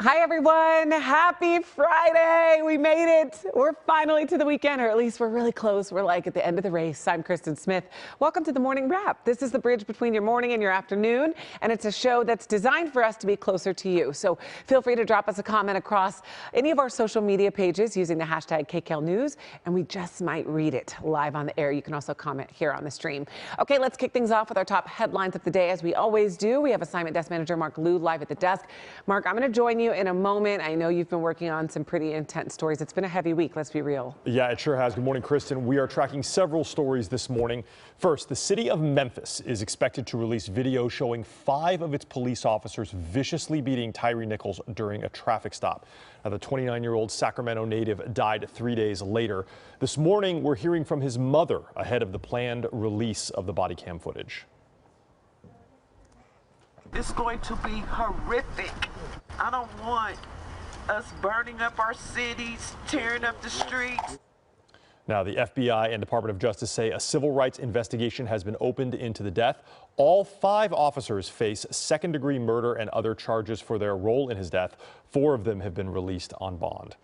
Hi, everyone. Happy Friday. We made it. We're finally to the weekend, or at least we're really close. We're like at the end of the race. I'm Kristen Smith. Welcome to the Morning Wrap. This is the bridge between your morning and your afternoon, and it's a show that's designed for us to be closer to you. So feel free to drop us a comment across any of our social media pages using the hashtag KCAL News, and we just might read it live on the air. You can also comment here on the stream. Okay, let's kick things off with our top headlines of the day, as we always do. We have assignment desk manager Mark Liu live at the desk. Mark, I'm going to join you in a moment. I know you've been working on some pretty intense stories. It's been a heavy week, let's be real. Yeah, it sure has. Good morning, Kristen. We are tracking several stories this morning. First, the city of Memphis is expected to release video showing 5 of its police officers viciously beating Tyree Nichols during a traffic stop. Now, the 29-year-old Sacramento native died 3 days later. This morning, we're hearing from his mother ahead of the planned release of the body cam footage. It's going to be horrific. I don't want us burning up our cities, tearing up the streets. Now, the FBI and Department of Justice say a civil rights investigation has been opened into the death. All 5 officers face second-degree murder and other charges for their role in his death. 4 of them have been released on bond.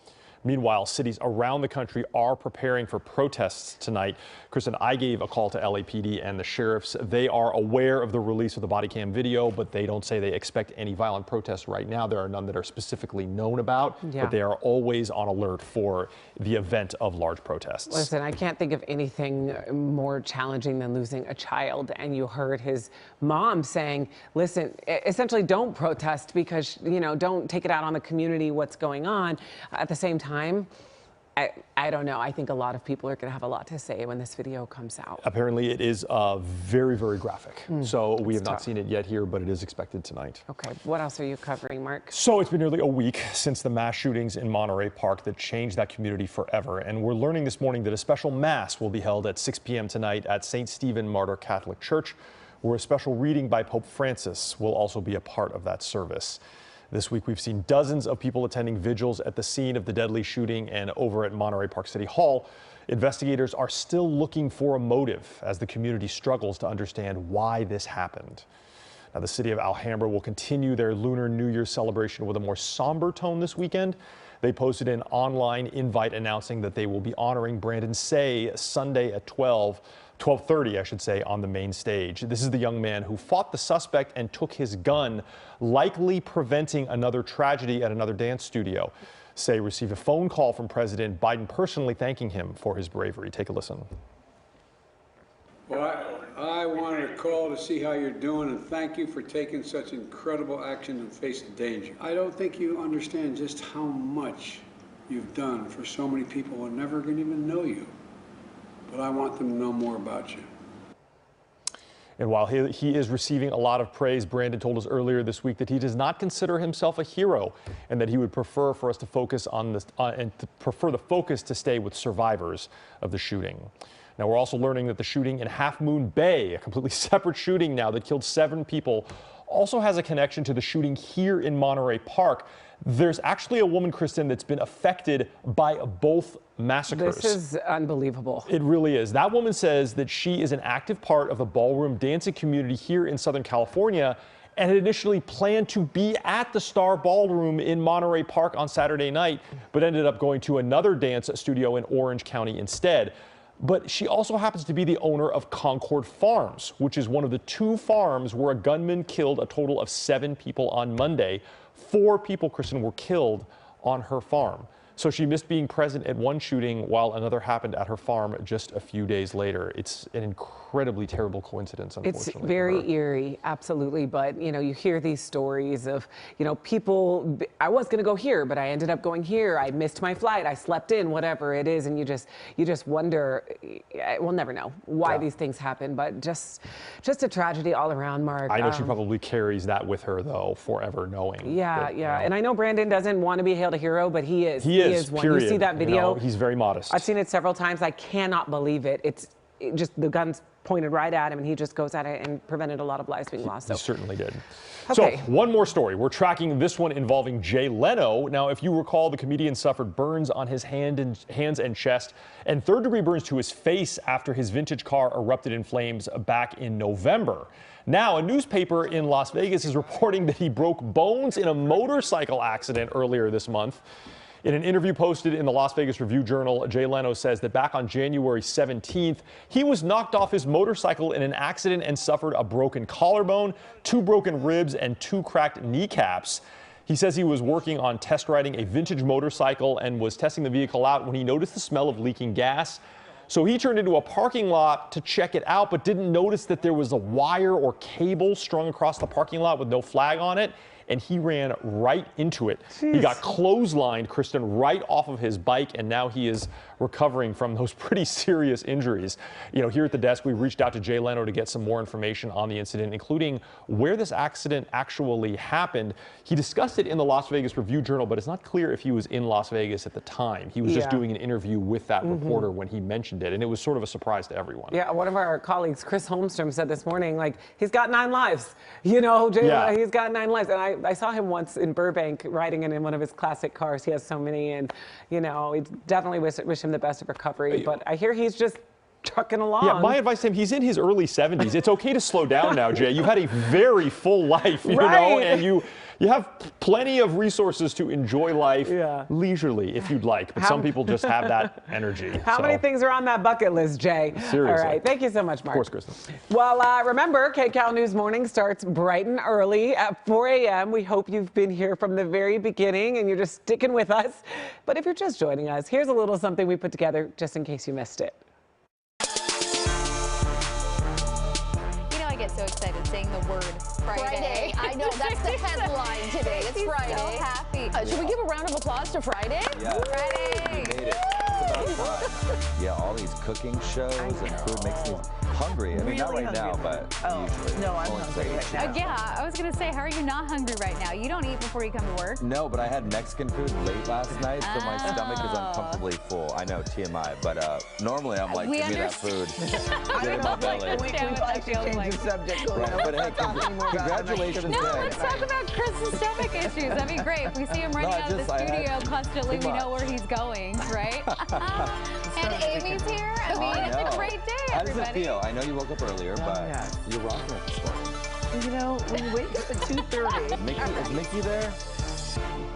Meanwhile, cities around the country are preparing for protests tonight. Kristen, I gave a call to LAPD and the sheriffs. They are aware of the release of the body cam video, but they don't say they expect any violent protests right now. There are none that are specifically known about, but they are always on alert for the event of large protests. Listen, I can't think of anything more challenging than losing a child. And you heard his mom saying, listen, essentially don't protest because, you know, don't take it out on the community, what's going on. At the same time, I don't know. I think a lot of people are going to have a lot to say when this video comes out. Apparently, it is very, very graphic. So we have not seen it yet here, but it is expected tonight. Okay. What else are you covering, Mark? So it's been nearly a week since the mass shootings in Monterey Park that changed that community forever. And we're learning this morning that a special mass will be held at 6 p.m. tonight at St. Stephen Martyr Catholic Church, where a special reading by Pope Francis will also be a part of that service. This week, we've seen dozens of people attending vigils at the scene of the deadly shooting and over at Monterey Park City Hall. Investigators are still looking for a motive as the community struggles to understand why this happened. Now, the city of Alhambra will continue their Lunar New Year celebration with a more somber tone this weekend. They posted an online invite announcing that they will be honoring Brandon Say Sunday at 12:30, I should say, on the main stage. This is the young man who fought the suspect and took his gun, likely preventing another tragedy at another dance studio. Say received a phone call from President Biden personally thanking him for his bravery. Take a listen. Well, I wanted to call to see how you're doing and thank you for taking such incredible action in face of danger. I don't think you understand just how much you've done for so many people who are never going to even know you. But I want them to know more about you. And while he is receiving a lot of praise, Brandon told us earlier this week that he does not consider himself a hero and that he would prefer for us to focus on this and to prefer the focus to stay with survivors of the shooting. Now, we're also learning that the shooting in Half Moon Bay, a completely separate shooting now that killed 7 people, also has a connection to the shooting here in Monterey Park. There's actually a woman, Kristen, that's been affected by both massacres. This is unbelievable. It really is. That woman says that she is an active part of the ballroom dancing community here in Southern California and had initially planned to be at the Star Ballroom in Monterey Park on Saturday night, but ended up going to another dance studio in Orange County instead. But she also happens to be the owner of Concord Farms, which is one of the 2 farms where a gunman killed a total of 7 people on Monday. 4 people, Kristen, were killed on her farm. So she missed being present at one shooting while another happened at her farm just a few days later. It's an incredibly terrible coincidence, unfortunately. It's very eerie, absolutely. But, you know, you hear these stories of, you know, people, I was going to go here, but I ended up going here. I missed my flight. I slept in, whatever it is. And you just wonder, we'll never know why these things happen, but just a tragedy all around, Mark. I know she probably carries that with her, though, forever knowing. Yeah, that, yeah. And I know Brandon doesn't want to be hailed a hero, but he is. He is one. Period. You see that video? You know, he's very modest. I've seen it several times. I cannot believe it. just the guns pointed right at him, and he just goes at it and prevented a lot of lives being lost. He certainly did. Okay. So one more story. We're tracking this one involving Jay Leno. Now, if you recall, the comedian suffered burns on his hands and chest and third-degree burns to his face after his vintage car erupted in flames back in November. Now, a newspaper in Las Vegas is reporting that he broke bones in a motorcycle accident earlier this month. In an interview posted in the Las Vegas Review-Journal, Jay Leno says that back on January 17th, he was knocked off his motorcycle in an accident and suffered a broken collarbone, 2 broken ribs, and 2 cracked kneecaps. He says he was working on test riding a vintage motorcycle and was testing the vehicle out when he noticed the smell of leaking gas. So he turned into a parking lot to check it out, but didn't notice that there was a wire or cable strung across the parking lot with no flag on it. And he ran right into it. Jeez. He got clotheslined, Kristen, right off of his bike, and now he is recovering from those pretty serious injuries. You know, here at the desk, we reached out to Jay Leno to get some more information on the incident, including where this accident actually happened. He discussed it in the Las Vegas Review-Journal, but it's not clear if he was in Las Vegas at the time. He was just doing an interview with that reporter when he mentioned it, and it was sort of a surprise to everyone. Yeah, one of our colleagues, Chris Holmstrom, said this morning, like, he's got 9 lives. You know, Jay Leno, he's got 9 lives. And I saw him once in Burbank riding in one of his classic cars. He has so many, and, you know, we definitely wish him the best of recovery. But I hear he's just trucking along. Yeah, my advice to him, he's in his early 70s. It's okay to slow down now, Jay. You've had a very full life, you know, and you have plenty of resources to enjoy life leisurely if you'd like. But some people just have that energy. How many things are on that bucket list, Jay? Seriously. All right. Thank you so much, Mark. Of course, Kristen. Well, remember, KCAL News Morning starts bright and early at 4 a.m. We hope you've been here from the very beginning and you're just sticking with us. But if you're just joining us, here's a little something we put together just in case you missed it. I get so excited saying the word Friday. I know, that's the headline today. It's Friday. So happy. Should we give a round of applause to Friday? Yeah. Friday. We made it. It's about time. Yeah, all these cooking shows and food makes me hungry. I mean, not right now, but usually. No, I'm hungry right now. Yeah, I was going to say, how are you not hungry right now? You don't eat before you come to work. No, but I had Mexican food late last night, so my stomach is uncomfortably full. I know, TMI, but normally I'm like, give me that food. Get in my belly. We'd like to change the subject. Right, but hey, congratulations. No, let's talk about Chris's stomach issues. That'd be great. If we see him running out of the studio constantly, we know where he's going, right? And Amy's here. I mean, it's a great day, How does it everybody. feel? I know you woke up earlier, but you're rocking it this morning. You know, when you wake up at 2:30. Is Mickey there?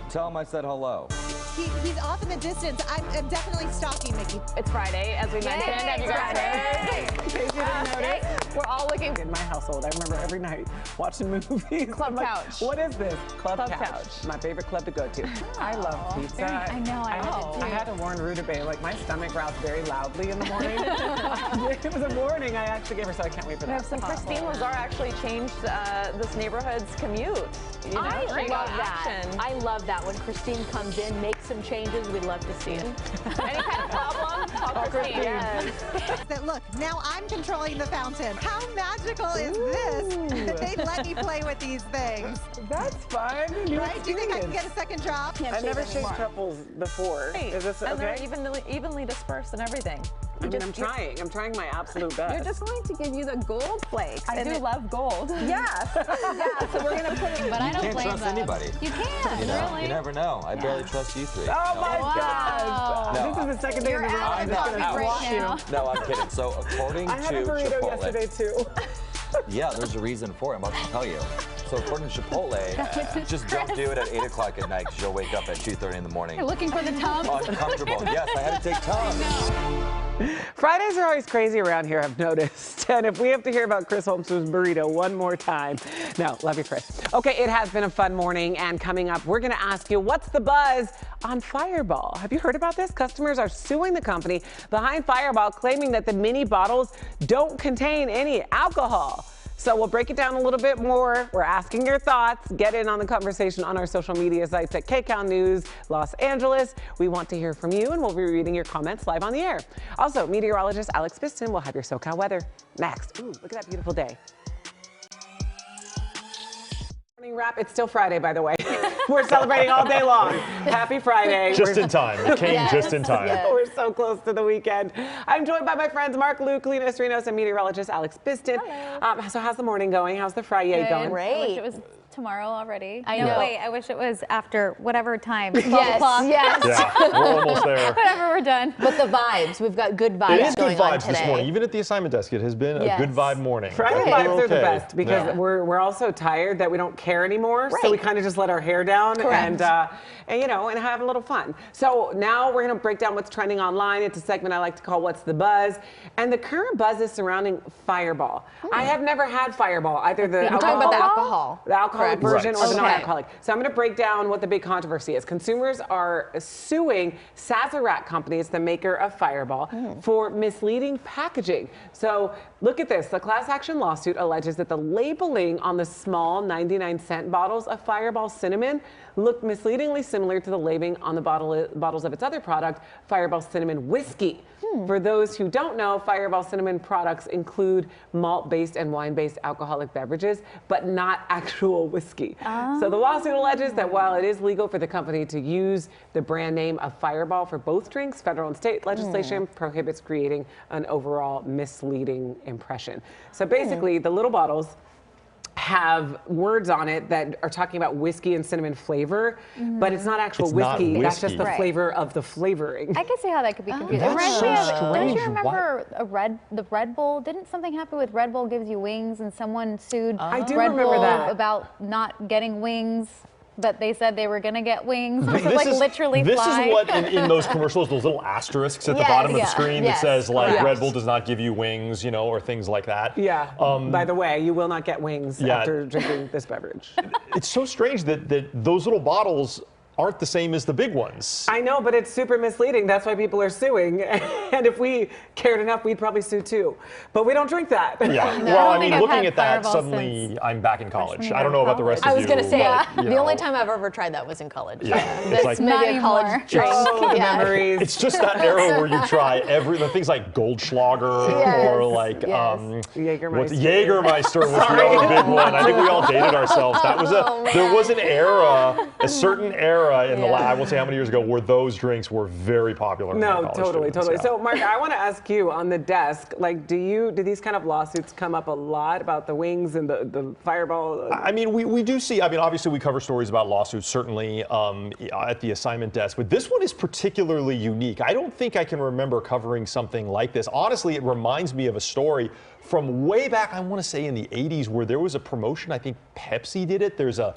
Tell him I said hello. He's off in the distance. I'm definitely stalking Mickey. It's Friday, as we mentioned. Have you guys heard? In case you didn't notice, We're all looking in my household, I remember every night watching movies. Club I'm like, Couch. What is this? Club Club Couch. Couch. My favorite club to go to. I love pizza. I know, I love it too. I had to warn Rutabaga, like my stomach growls very loudly in the morning. It was a warning I actually gave her, so I can't wait for that. So Christine Lazar actually changed this neighborhood's commute. You know, I she love got that. action. I love that when Christine comes in, makes some changes. We love to see it. Any kind of problem? Call Christine. Yes. That look, now I'm controlling the fountain. How magical is this? That they've let me play with these things. That's fun. Right? Do you think I can get a second job? I've never shaved truffles before. Is this And okay? they're evenly dispersed and everything. I mean, I'm trying. I'm trying my absolute best. You're just going to give you the gold flakes. I do love gold. Yes. Yeah, so we're going to put it. But I don't Can't blame trust them. anybody. You can't, You know, really. you never know. I barely trust you three. Oh my Wow. gosh! No. This is the second day in a row. I'm just gonna right squash now. you. No, I'm kidding. So according I had a to burrito Chipotle, yesterday too. yeah, there's a reason for it. I'm about to tell you. So according to Chipotle, just don't do it at 8 o'clock at night because you'll wake up at 2:30 in the morning. You're looking for the Tums. Uncomfortable. Yes, I had to take Tums. Fridays are always crazy around here, I've noticed. And if we have to hear about Chris Holmes's burrito one more time. No, love you, Chris. Okay, it has been a fun morning. And coming up, we're going to ask you, what's the buzz on Fireball? Have you heard about this? Customers are suing the company behind Fireball, claiming that the mini bottles don't contain any alcohol. So we'll break it down a little bit more. We're asking your thoughts. Get in on the conversation on our social media sites at KCAL News Los Angeles. We want to hear from you, and we'll be reading your comments live on the air. Also, meteorologist Alex Piston will have your SoCal weather next. Ooh, look at that beautiful day. Morning Wrap. It's still Friday, by the way. We're celebrating all day long. Happy Friday. Just in time. It came just in time. We're so close to the weekend. I'm joined by my friends Mark Luke, Lena Estrinos, and meteorologist Alex Biston. So how's the morning going? How's the Friday going? I wish it was tomorrow already. I know. Wait, I wish it was after whatever time. 12 Yes, o'clock. yes. Yeah, we're almost there. Whatever, we're done. But the vibes, we've got good vibes It is good going on vibes today. this morning. Even at the assignment desk, it has been a good vibe morning. Friday We're vibes are the okay. best because we're all so tired that we don't care anymore. So we kind of just let our hair down and have a little fun. So now we're going to break down what's trending online. It's a segment I like to call What's the Buzz? And the current buzz is surrounding Fireball. I have never had Fireball, either the You're talking about the alcohol. The alcoholic version or the Okay. non-alcoholic. So I'm going to break down what the big controversy is. Consumers are suing Sazerac Company, it's the maker of Fireball, for misleading packaging. So look at this. The class action lawsuit alleges that the labeling on the small 99-cent bottles of Fireball Cinnamon looked misleadingly similar to the labeling on the bottles of its other product, Fireball Cinnamon Whiskey. For those who don't know, Fireball Cinnamon products include malt-based and wine-based alcoholic beverages, but not actual whiskey. So the lawsuit alleges that while it is legal for the company to use the brand name of Fireball for both drinks, federal and state legislation prohibits creating an overall misleading impression. So basically, the little bottles have words on it that are talking about whiskey and cinnamon flavor, but it's not actual It's not whiskey. That's just whiskey. the flavor of the flavoring. I can see how that could be confusing. That's It reminds so me of, don't strange. you remember the Red Bull? Didn't something happen with Red Bull gives you wings and someone sued I do Red remember Bull that. about not getting wings? But they said they were going to get wings. This like is- literally This fly. is what in those commercials, those little asterisks at the Yes, bottom of the yeah, screen yes, that says like correct. Red Bull does not give you wings, or things like that. Yeah. By the way, you will not get wings Yeah. after drinking this beverage. It's so strange that those little bottles aren't the same as the big ones. I know, but it's super misleading. That's why people are suing. And if we cared enough, we'd probably sue too. But we don't drink that. Yeah. No, Well, I I don't mean, think I've looking had at that, Fireball suddenly since I'm back in college. freshman I don't know year about the of rest of I you. was gonna say, but, the only time I've ever tried that was in college. Yeah. It's That's like- maybe Not a college anymore. drink. Oh, the Yeah. memories. It's just that era where you try the things like Goldschlager or like Jägermeister. Jägermeister was the other big one. I think we all dated ourselves. That was there was an era, a certain era in the I won't say how many years ago, where those drinks were very popular. No, among college totally. students, yeah. So, Mark, I want to ask you on the desk, like, do these kind of lawsuits come up a lot about the wings and the Fireball? I mean, we do see, obviously we cover stories about lawsuits, certainly at the assignment desk, but this one is particularly unique. I don't think I can remember covering something like this. Honestly, it reminds me of a story from way back, I want to say in the 80s, where there was a promotion. I think Pepsi did it. There's a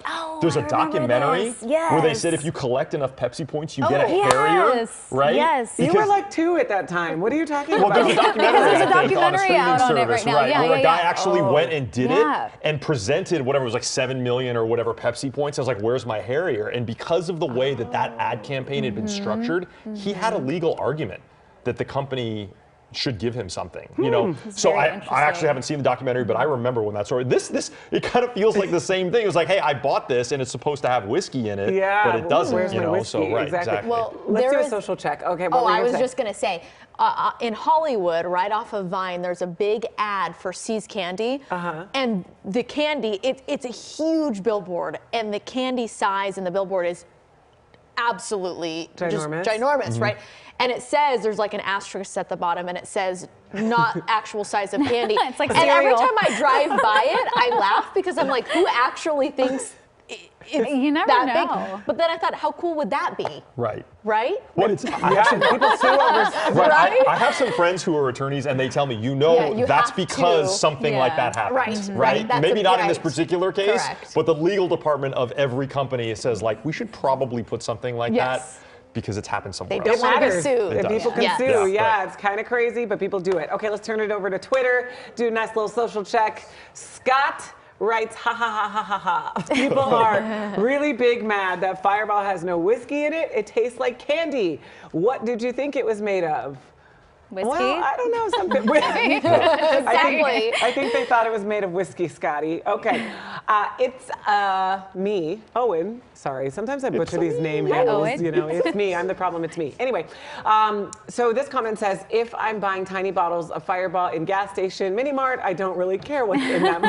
documentary where they said if you collect enough Pepsi points, you get a Harrier, right? Yes. You were like 2 at that time. What are you talking Well, about? there's a documentary, There's a I think, on a documentary streaming out on it service, right now. right? Yeah, Where a guy yeah. actually went and did Yeah. it and presented whatever it was, like 7 million or whatever Pepsi points. I was like, "Where's my Harrier?" And because of the way that ad campaign had been structured, he had a legal argument that the company should give him something, So very I interesting. actually haven't seen the documentary, but I remember when that story. This it kind of feels like the same thing. It was like, hey, I bought this and it's supposed to have whiskey in it, Yeah, but it doesn't, where's my whiskey? So right, exactly. Well, Let's there do a is- social check. Okay. What Oh, were you I was gonna say? just going to say, in Hollywood, right off of Vine, there's a big ad for See's Candy. And the candy, it's a huge billboard, and the candy size in the billboard is absolutely Ginormous. just ginormous, right? And it says, there's like an asterisk at the bottom, and it says, not actual size of candy. It's like and every cereal. time I drive by it, I laugh because I'm like, who actually thinks it's You never that know. big? But then I thought, how cool would that be? Right. Right? Well, it's, Yeah, people sue over. Right. I have some friends who are attorneys, and they tell me, Yeah, you that's have because to. something like Yeah. that happens, Right, right. That's Maybe a- not in this right. particular case, Correct. but the legal department of every company says, like, we should probably put something like Yes. that because it's happened somewhere They else. don't want to be matters. sued. It If does. people can Yeah. sue, Yeah, yeah, right. it's kind of crazy, but people do it. Okay, let's turn it over to Twitter. Do a nice little social check. Scott writes, ha ha ha ha ha ha. People are really big mad that Fireball has no whiskey in it. It tastes like candy. What did you think it was made of? Whiskey? Well, I don't know, something. Exactly. I think they thought it was made of whiskey, Scotty. Okay. It's me, Owen. Sorry, sometimes I butcher these name handles. Owen. It's me. I'm the problem. It's me. Anyway, so this comment says, if I'm buying tiny bottles of Fireball in gas station, mini mart, I don't really care what's in them.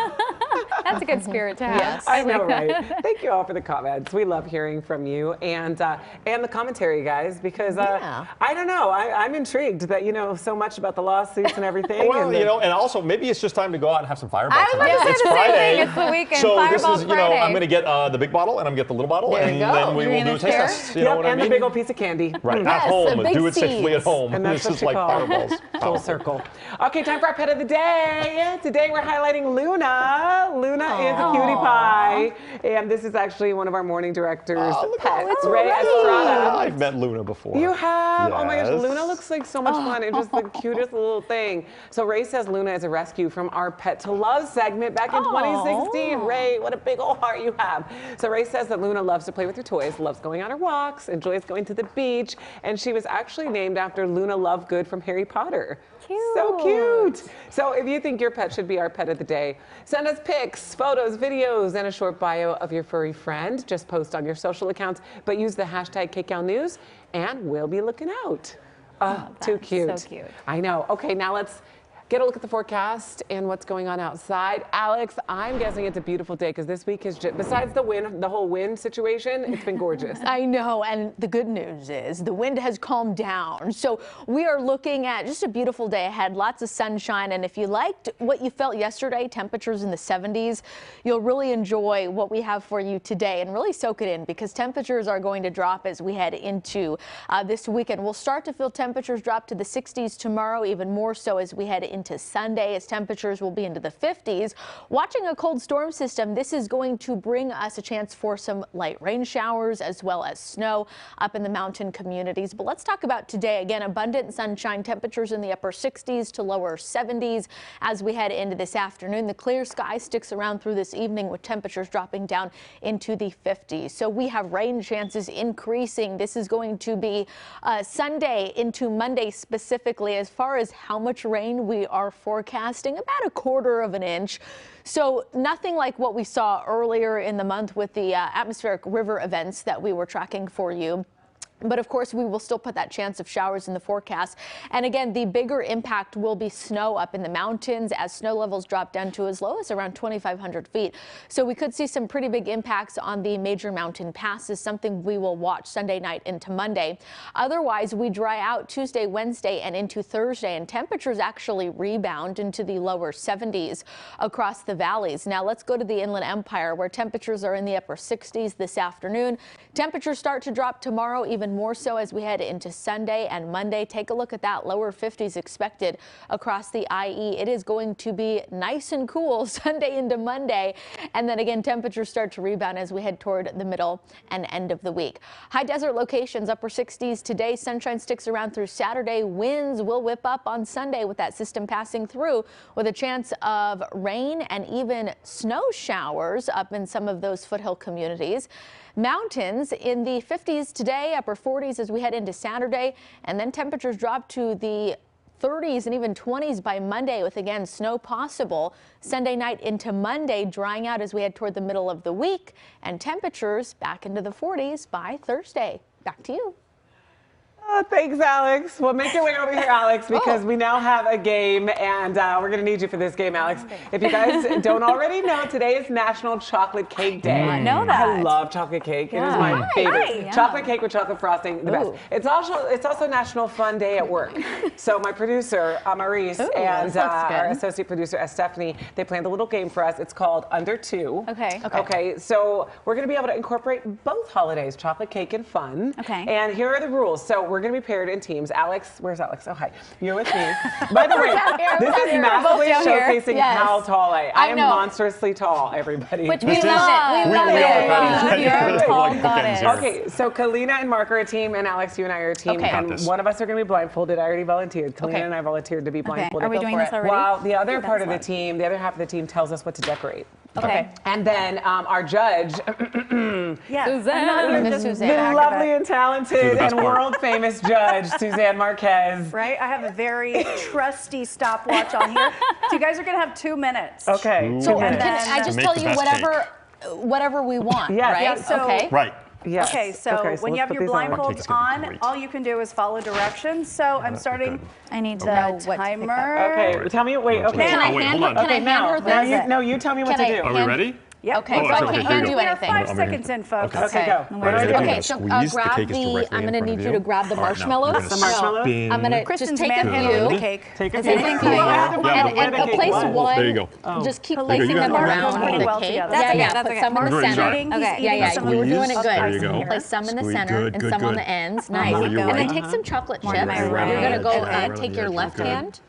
That's a good spirit to have. Yes. I know, right? Thank you all for the comments. We love hearing from you and the commentary, guys, because I don't know. I'm intrigued that you know so much about the lawsuits and everything. Well, you know, and also maybe it's just time to go out and have some Fireball. I was about to say It's the same Friday. thing. It's the weekend. So Fireball this is, you know, Friday. I'm going to get the big bottle and I'm going to get the little bottle, There and you go. then we You will mean do a this taste chair? test. You know what I and mean? the big old piece of candy. Right, Yes, at home. a big Do it safely at seeds. home. And that's It's what just you like call Fireballs. full circle. Okay, time for our pet of the day. Today we're highlighting Luna. Luna is a cutie pie, and this is actually one of our morning directors' pets, Ray Estrada. I've met Luna before. You have? Oh my gosh, Yes. Luna looks like so much fun and just the cutest little thing. So Ray says Luna is a rescue from our Pet to Love segment back in 2016. Ray, what a big old heart you have. So Ray says that Luna loves to play with her toys, loves going on her walks, enjoys going to the beach, and she was actually named after Luna Lovegood from Harry Potter. Cute. So cute. So if you think your pet should be our pet of the day, send us pics, photos, videos, and a short bio of your furry friend. Just post on your social accounts, but use the hashtag KCalNews, and we'll be looking out. Too cute. so cute. I know. Okay, now let's get a look at the forecast and what's going on outside. Alex, I'm guessing it's a beautiful day because this week is just, besides the wind, the whole wind situation, it's been gorgeous. I know, and the good news is the wind has calmed down. So we are looking at just a beautiful day ahead, lots of sunshine. And if you liked what you felt yesterday, temperatures in the 70s, you'll really enjoy what we have for you today and really soak it in because temperatures are going to drop as we head into this weekend. We'll start to feel temperatures drop to the 60s tomorrow, even more so as we head into Sunday, as temperatures will be into the 50s. Watching a cold storm system, this is going to bring us a chance for some light rain showers as well as snow up in the mountain communities. But let's talk about today. Again, abundant sunshine, temperatures in the upper 60s to lower 70s as we head into this afternoon. The clear sky sticks around through this evening with temperatures dropping down into the 50s. So we have rain chances increasing. This is going to be Sunday into Monday specifically. As far as how much rain we are forecasting, about a quarter of an inch. So nothing like what we saw earlier in the month with the atmospheric river events that we were tracking for you. But of course, we will still put that chance of showers in the forecast. And again, the bigger impact will be snow up in the mountains as snow levels drop down to as low as around 2,500 feet. So we could see some pretty big impacts on the major mountain passes, something we will watch Sunday night into Monday. Otherwise, we dry out Tuesday, Wednesday, and into Thursday, and temperatures actually rebound into the lower 70s across the valleys. Now let's go to the Inland Empire, where temperatures are in the upper 60s this afternoon. Temperatures start to drop tomorrow, even more so as we head into Sunday and Monday. Take a look at that. Lower 50s expected across the IE. It is going to be nice and cool Sunday into Monday. And then again, temperatures start to rebound as we head toward the middle and end of the week. High desert locations, upper 60s today. Sunshine sticks around through Saturday. Winds will whip up on Sunday with that system passing through, with a chance of rain and even snow showers up in some of those foothill communities. Mountains in the 50s today, upper 40s as we head into Saturday, and then temperatures drop to the 30s and even 20s by Monday, with again snow possible Sunday night into Monday, drying out as we head toward the middle of the week, and temperatures back into the 40s by Thursday. Back to you. Oh, thanks, Alex. Well, make your way over here, Alex, because we now have a game, and we're going to need you for this game, Alex. If you guys don't already know, today is National Chocolate Cake Day. I know that. I love chocolate cake. It is my favorite. Hi. Chocolate cake with chocolate frosting, the best. It's also National Fun Day at work. So my producer, Maurice, and our associate producer, Stephanie, they planned a little game for us. It's called Under Two. Okay, so we're going to be able to incorporate both holidays, chocolate cake and fun. Okay. And here are the rules. So we're going to be paired in teams. Alex, where's Alex? Oh, hi. You're with me. By the way, this is massively showcasing how tall I am. I am monstrously tall, everybody. Which we love it. We love it. You're a tall goddess. Okay, so Kalina and Mark are a team, and Alex, you and I are a team. And one of us are going to be blindfolded. I already volunteered. Kalina and I volunteered to be blindfolded. Are we doing this already? While the other part of the team, the other half of the team tells us what to decorate. Okay. And then our judge, Suzanne. the lovely and talented and world famous judge, Suzanne Marquez. Right? I have a very trusty stopwatch on here. So you guys are going to have 2 minutes. Okay. So can I just tell you whatever we want, right? Yeah, so Right. Yes. Okay, so Okay, when you let's have your put these on. blindfolds on, all you can do is follow directions. So I'm starting. I need to the know what timer. Okay, tell me. Wait. Okay. Can I wait, hand hold her? on. Can I Okay, hand her now things? you tell me what to Can I do. Are we ready? Yep. Okay, Oh, so I okay, can't do We are anything. 5 seconds in, folks. Okay, go. What do I do? Okay, so Squeeze, the grab cake is the. directly I'm in gonna front need of you you. to grab the All right, now, marshmallows. you're gonna The marshmallows? spin. I'm gonna just Kristen's take a manhandling the few. cake. Take a Is few. anything Come on, clear? where the And cake place was. one. There you go. Just keep you placing go. them You got it. around That's pretty the well cake. together. Yeah, That's yeah. okay, Put that's some in okay. the Mark's center. eating, he's eating Yeah, some yeah. of You were the doing it juice. good. There you go. Place some in the Squeeze. center Good, and good, some on good. the ends. More Nice. your And then right. take some chocolate More to chips. my You're right. gonna go Okay, and right take on your there. left Good. hand.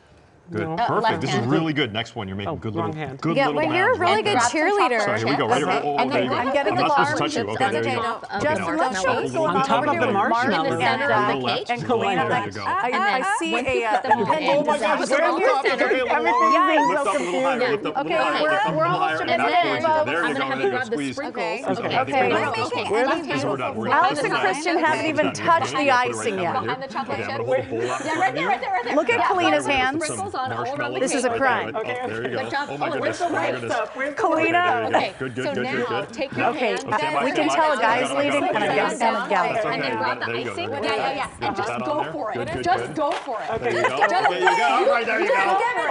Good. left Perfect. This is hand. really good. Next one, you're making good wrong little, hand. good Yeah, little well, you're a mounds really right good there. cheerleader. So here we go. Right here. Oh, And there then you go. I'm getting I'm the not supposed to touch you. farm. Okay, That's there you okay. go. Just Okay, let's now show a what's little going bit on top over of here the with Mark marshmallows. and, Center of the Little left, cake. and little Kalina. left. There you go. I see Once a you put them on the pendant end, Oh my gosh, put wait, them on the stop. center. Okay, a little Everything more. is Lift up a little higher. Lift up a Okay, little higher. we're- Lift up a we're little almost higher. to Back the towards end. you. There I'm you go. gonna have There you you go. grab the Squeeze. sprinkles. Squeeze. Okay. I think we're done. Okay. Okay. Where And the left cake? hand. We're done. We're done. Alex This and is Christian done. haven't even This is done. touched You're the gonna put it icing right yet. down Behind the chocolate here. Okay, chip. I'm gonna hold the bowl out in Yeah, front right of there, you. right there, right there. Look at Yeah, Kalina's We're gonna hands. put some Sprinkles on all around the marshmallows. This is a Okay, crime. good. Okay, Oh, there you Good go. job. Oh my Oh, goodness. where's the Oh my right goodness. stuff? Where's the Okay, there you go. Kalina. Good, good, So good, now, good, good. take your Okay, hand. we can tell a guy's leaving and a gal's down, and a gal's. and then grab the There you go, icing. there you go. Yeah. And Put just that on go there. for Good, it. good, Just good. go for it. There you go. Okay, you got it. Right there you go.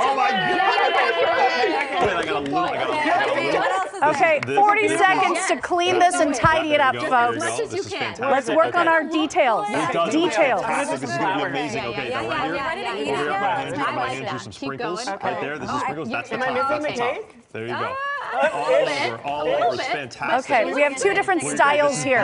Oh my God. Wait, I got a little. Okay, 40 seconds to clean this and tidy it up, There you go, there you folks. go. as you This is can. fantastic. Let's work on Okay. our details. We've done it. Details. Fantastic. This is going to be amazing. Okay, now right here. ready to eat Over it. here, my hand, I my like hand, that. here's some Keep sprinkles. going. Right there, this is sprinkles. That's the Am I top. missing That's the the top. cake? There you go. A All over, all over. It's fantastic. Okay, we have two different styles here.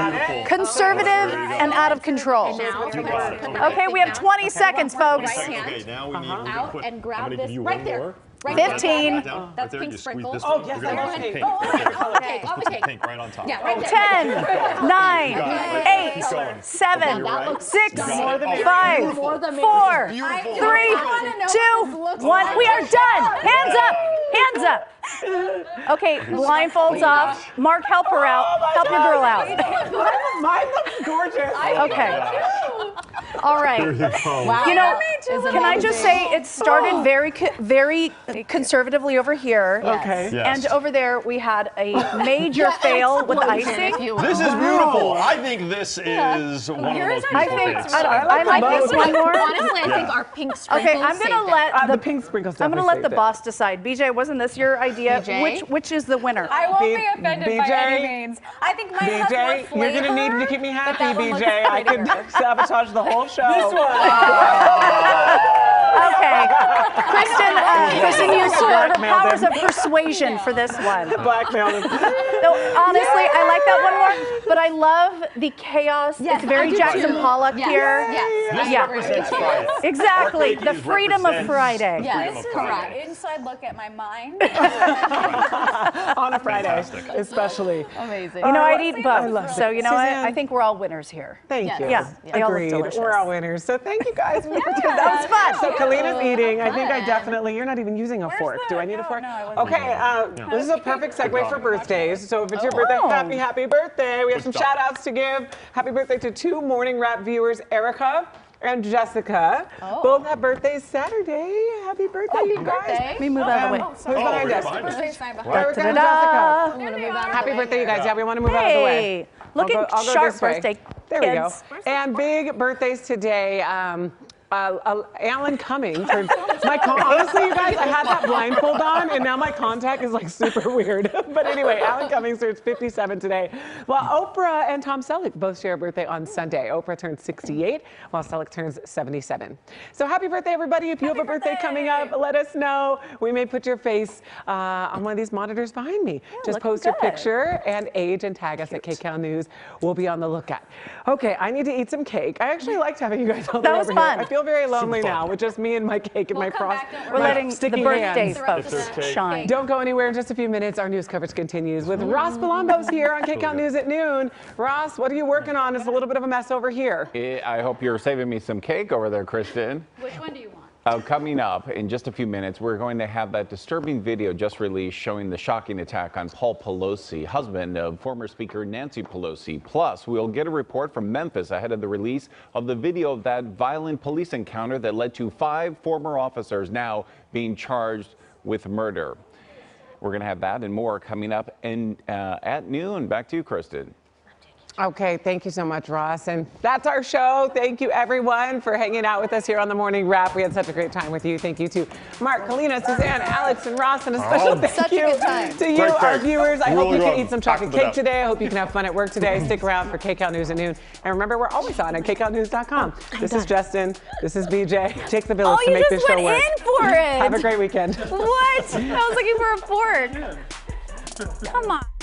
Conservative and out of control. Now, You got it. Okay, we have 20 seconds, folks. Right hand. Okay, now we need to Out put, and grab I'm going to this give you right one there. more. Right 15. Down, right That's there, pink you squeeze sprinkles. this Oh, one. yes, You're I gonna love put pink. pink. Oh, Right there. on the cake, on the Put some cake. pink right on top. Yeah, right there. 10, 9, You got it. 8, Keep going. 7, You're right. 6, You got it. 5, More than 4, Beautiful. 3, 2, 1. We are done. Hands up. Hands up. Okay, blindfolds off. Mark, help her out. Help your girl out. Mine looks gorgeous. Okay. All right. There you go. You know, can I just say it started very conservatively over here. Okay. Yes. And over there we had a major fail with icing. This is beautiful. I think this is one of the most I beautiful think cakes. I like this one more. Honestly, I think our pink sprinkles. Okay, I'm gonna let The the pink sprinkles. I'm gonna definitely let the saved it. boss decide. BJ, wasn't this your idea? BJ? Which is the winner? I won't B- be offended BJ? by any means. I think mine has BJ, more you're flavor. gonna need to keep me happy, that one looks BJ. I could prettier. sabotage the whole show. This Okay. Kristen used her Blackmailed powers him. of persuasion for this one. Blackmail him. No, honestly, I like that one more, but I love the chaos. Yes, it's very I do Jackson too. Pollock Yes, here. yes. This Yeah. represents Friday. Exactly. Our The cake freedom of represents Friday. the freedom Yes, of Friday. correct. Inside look at my mind. On a Friday, Fantastic. especially. Amazing. You know, I'd eat I love both. it. So, you know what? Suzanne. I think we're all winners here. Thank Yes. you. Yeah, they all look Agreed. delicious. We're all winners. So thank you guys. That was fun. So Kalina's eating. I think I definitely. You're not even using a fork. Do I need a fork? No, I wasn't. Okay. This is a perfect segue for birthdays. So if it's your birthday, happy birthday. We have some Good shout job. outs to give. Happy birthday to two Morning Rap viewers, Erica and Jessica. Both have birthdays Saturday. Happy birthday, you guys. Let me move out of the way. Who's behind we're us? behind us. Birthday sign behind. Erica and Ta-da. Jessica. Happy birthday, you guys. Yeah, we want to move out of the way. Hey, looking I'll go sharp this way. birthday. There we go. kids. And big birthdays today. Alan Cummings. Honestly, you guys, I had that blindfold on, and now my contact is like super weird. But anyway, Alan Cummings turns 57 today. While Oprah and Tom Selleck both share a birthday on Sunday. Oprah turns 68, while Selleck turns 77. So happy birthday, everybody. If you have a birthday coming up, let us know. We may put your face on one of these monitors behind me. Just looking post your good. picture and age and tag us at KCAL News. We'll be on the lookout. Okay, I need to eat some cake. I actually liked having you guys all That over was here. fun. I feel very lonely now with just me and my cake and my come frost. back, don't We're worry. my letting the sticky birthday hands. folks shine. Don't go anywhere. In just a few minutes, our news coverage continues with Ross Palumbo's here on KCAL News at noon. Ross, what are you working on? It's a little bit of a mess over here. I hope you're saving me some cake over there, Kristen. Which one do you want? Coming up in just a few minutes, we're going to have that disturbing video just released showing the shocking attack on Paul Pelosi, husband of former Speaker Nancy Pelosi. Plus, we'll get a report from Memphis ahead of the release of the video of that violent police encounter that led to 5 former officers now being charged with murder. We're going to have that and more coming up at noon. Back to you, Kristen. Okay, thank you so much, Ross. And that's our show. Thank you, everyone, for hanging out with us here on the Morning Wrap. We had such a great time with you. Thank you to Mark, Kalina, Suzanne, Alex, and Ross. And a special thank you to you, our viewers. I hope you can eat some chocolate cake today. I hope you can have fun at work today. Stick around for KCAL News at noon. And remember, we're always on at KCALnews.com. This is Justin. This is BJ. Take the village to make this show work. Oh, you just went in for it. Have a great weekend. What? I was looking for a fork. Come on.